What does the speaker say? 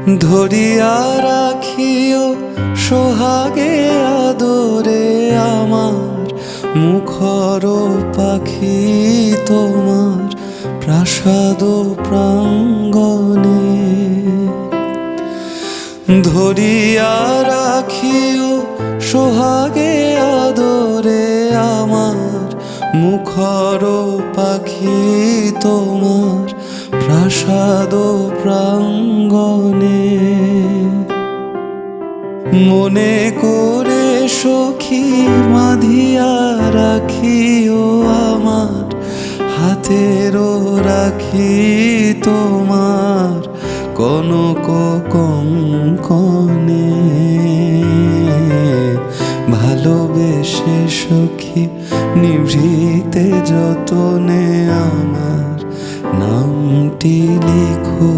ধরিয়া রাখিও সোহাগে আদরে আমার মুখর পাখি তোমার প্রাসাদ প্রাঙ্গণে। ধরিয়া রাখিও সোহাগে আদরে আমার মুখর পাখি তোমার প্রাসাদ প্রাঙ্গণে। মনে করে সখী বাঁধিয়া রাখিও আমার হাতেরও রাখি তোমার কনক কঙ্কণে। ভালোবেসে সখী নিভৃতে যতনে আমার নামটি লিখো